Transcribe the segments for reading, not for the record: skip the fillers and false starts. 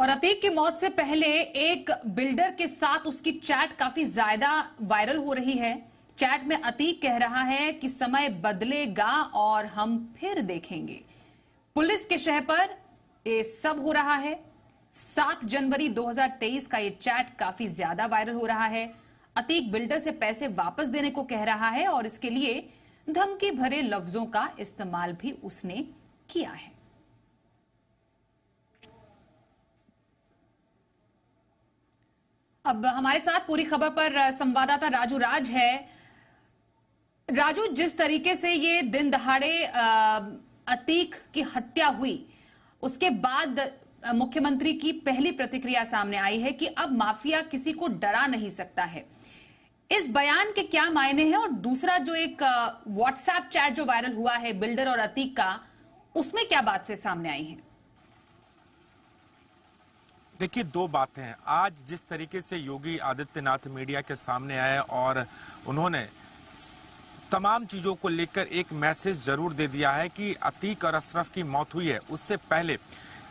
और अतीक की मौत से पहले एक बिल्डर के साथ उसकी चैट काफी ज्यादा वायरल हो रही है। चैट में अतीक कह रहा है कि समय बदलेगा और हम फिर देखेंगे। पुलिस के शह पर ये सब हो रहा है। 7 जनवरी 2023 का ये चैट काफी ज्यादा वायरल हो रहा है। अतीक बिल्डर से पैसे वापस देने को कह रहा है और इसके लिए धमकी भरे लफ्जों का इस्तेमाल भी उसने किया है। अब हमारे साथ पूरी खबर पर संवाददाता राजू राज है। राजू, जिस तरीके से ये दिन दहाड़े अतीक की हत्या हुई, उसके बाद मुख्यमंत्री की पहली प्रतिक्रिया सामने आई है कि अब माफिया किसी को डरा नहीं सकता है। इस बयान के क्या मायने हैं? और दूसरा जो एक व्हाट्सएप चैट जो वायरल हुआ है बिल्डर और अतीक का, उसमें क्या बात से सामने आई है? देखिए, दो बातें हैं। आज जिस तरीके से योगी आदित्यनाथ मीडिया के सामने आए और उन्होंने तमाम चीजों को लेकर एक मैसेज जरूर दे दिया है कि अतीक और अशरफ की मौत हुई है, उससे पहले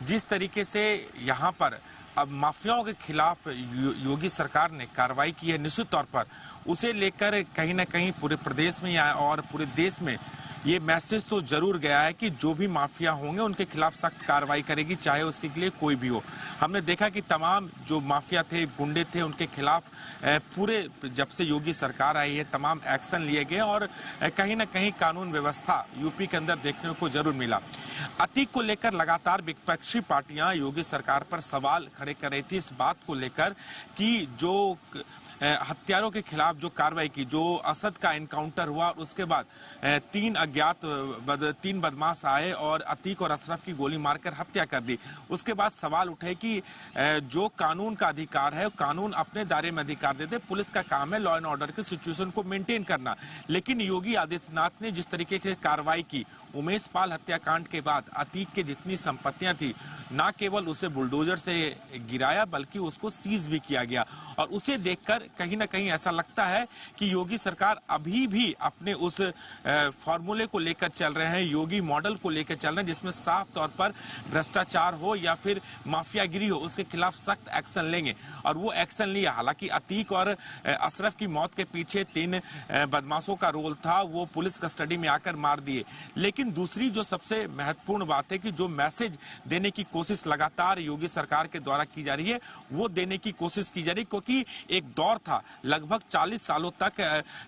जिस तरीके से यहाँ पर अब माफियाओं के खिलाफ योगी सरकार ने कार्रवाई की है, निश्चित तौर पर उसे लेकर कहीं ना कहीं पूरे प्रदेश में और पूरे देश में ये मैसेज तो जरूर गया है कि जो भी माफिया होंगे उनके खिलाफ सख्त कार्रवाई करेगी, चाहे उसके लिए कोई भी हो। हमने देखा कि तमाम जो माफिया थे, गुंडे थे, उनके खिलाफ पूरे जब से योगी सरकार आई है तमाम एक्शन लिए गए और कहीं ना कहीं कानून व्यवस्था यूपी के अंदर देखने को जरूर मिला। अतीक को लेकर लगातार विपक्षी पार्टियां योगी सरकार पर सवाल खड़े कर रही थी इस बात को लेकर कि जो हत्यारों के खिलाफ जो कार्रवाई की, जो असद का एनकाउंटर हुआ, उसके बाद 3 बदमाश आए और अतीक और अशरफ की गोली मारकर हत्या कर दी। उसके बाद सवाल उठे कि जो कानून का अधिकार है, कानून अपने दायरे में अधिकार दे दे, पुलिस का काम है लॉ एंड ऑर्डर की सिचुएशन को मेंटेन करना। लेकिन योगी आदित्यनाथ ने जिस तरीके से कार्रवाई की, उमेश पाल हत्याकांड के बाद अतीक के जितनी संपत्तियां थी, ना केवल उसे बुलडोजर से गिराया बल्कि उसको सीज भी किया गया। और उसे देखकर कहीं ना कहीं ऐसा लगता है कि योगी सरकार अभी भी अपने उस फॉर्मूले को लेकर चल रहे हैं, योगी मॉडल को लेकर चल रहे हैं, जिसमें साफ तौर पर भ्रष्टाचार हो या फिर माफियागिरी हो, उसके खिलाफ सख्त एक्शन लेंगे। और वो एक्शन लिया। हालांकि अतीक और अशरफ की मौत के पीछे 3 बदमाशों का रोल था, वो पुलिस कस्टडी में आकर मार दिए। लेकिन दूसरी जो सबसे महत्वपूर्ण बात है कि जो मैसेज देने की कोशिश लगातार योगी सरकार के द्वारा की जा रही है, वो देने की कोशिश की जा रही है, क्योंकि एक दौर था लगभग 40 सालों तक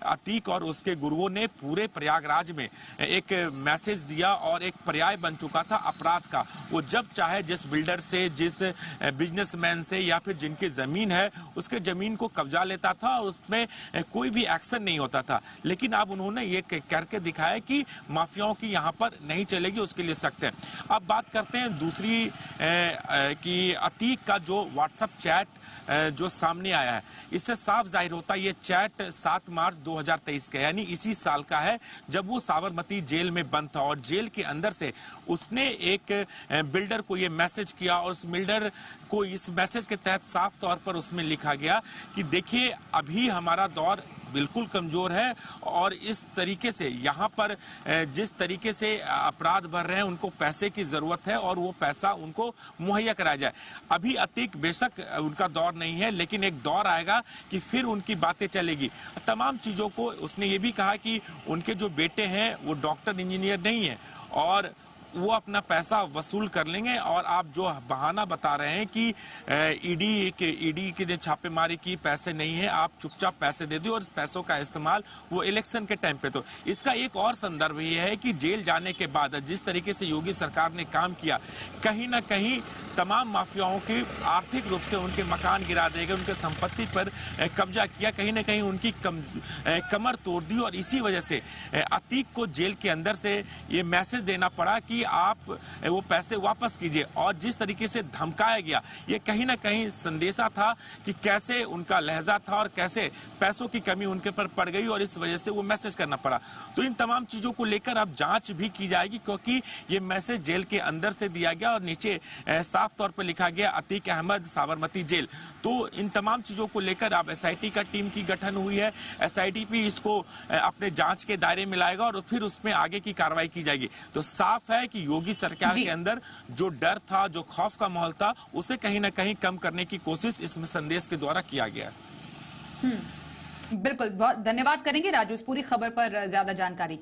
अतीक और उसके गुरुओं ने पूरे प्रयागराज में एक मैसेज दिया और एक पर्याय बन चुका था अपराध का। वो जब चाहे जिस बिल्डर से, जिस बिजनेसमैन से या फिर जिनकी जमीन है उसके जमीन को कब्जा लेता था और उसमें कोई भी एक्शन नहीं होता था। लेकिन अब उन्होंने ये करके दिखाया कि माफियाओं की यहाँ पर नहीं चलेगी, उसके लिए सख्त है। अब बात करते हैं दूसरी कि अतीक का जो व्हाट्सएप चैट जो सामने आया है, इससे साफ जाहिर होता है ये चैट 7 मार्च 2023 का, यानी इसी साल का है, जब वो साबरमती जेल में बंद था और जेल के अंदर से उसने एक बिल्डर को ये मैसेज किया और उस बिल्डर को इस मैसेज के तहत साफ तौर पर उसमें लिखा गया कि देखिए अभी हमारा दौर बिल्कुल कमजोर है और इस तरीके से यहाँ पर जिस तरीके से अपराध बढ़ रहे हैं उनको पैसे की जरूरत है और वो पैसा उनको मुहैया कराया जाए। अभी अतीक बेशक उनका दौर नहीं है, लेकिन एक दौर आएगा कि फिर उनकी बातें चलेगी। तमाम चीजों को उसने ये भी कहा कि उनके जो बेटे हैं वो डॉक्टर इंजीनियर नहीं है और वो अपना पैसा वसूल कर लेंगे। और आप जो बहाना बता रहे हैं कि ईडी के छापेमारी की, पैसे नहीं है, आप चुपचाप पैसे दे दो और इस पैसों का इस्तेमाल वो इलेक्शन के टाइम पे। तो इसका एक और संदर्भ ये है कि जेल जाने के बाद जिस तरीके से योगी सरकार ने काम किया, कहीं ना कहीं तमाम माफियाओं के आर्थिक रूप से उनके मकान गिरा दिए गए, उनके संपत्ति पर कब्जा किया, कहीं ना कहीं उनकी कमर तोड़ दी। और इसी वजह से अतीक को जेल के अंदर से ये मैसेज देना पड़ा कि आप वो पैसे वापस कीजिए। और जिस तरीके से धमकाया गया, ये कहीं ना कहीं संदेशा था कि कैसे उनका लहजा था और कैसे पैसों की कमी उनके पर पड़ गई और इस वजह से वो मैसेज करना पड़ा। तो इन तमाम चीजों को लेकर अब जांच भी की जाएगी, क्योंकि ये मैसेज जेल के अंदर से दिया गया और नीचे साफ तौर पर लिखा गया अतीक अहमद साबरमती जेल। तो इन तमाम चीजों को लेकर अब एसआईटी का टीम की गठन हुई है। एसआईटी भी इसको अपने जांच के दायरे में लाएगा और फिर उसमें आगे की कार्रवाई की जाएगी। तो साफ है कि योगी सरकार जी। के अंदर जो डर था, जो खौफ का माहौल था, उसे कहीं ना कहीं कम करने की कोशिश इस संदेश के द्वारा किया गया। बिल्कुल, बहुत धन्यवाद करेंगे राजू इस पूरी खबर पर ज्यादा जानकारी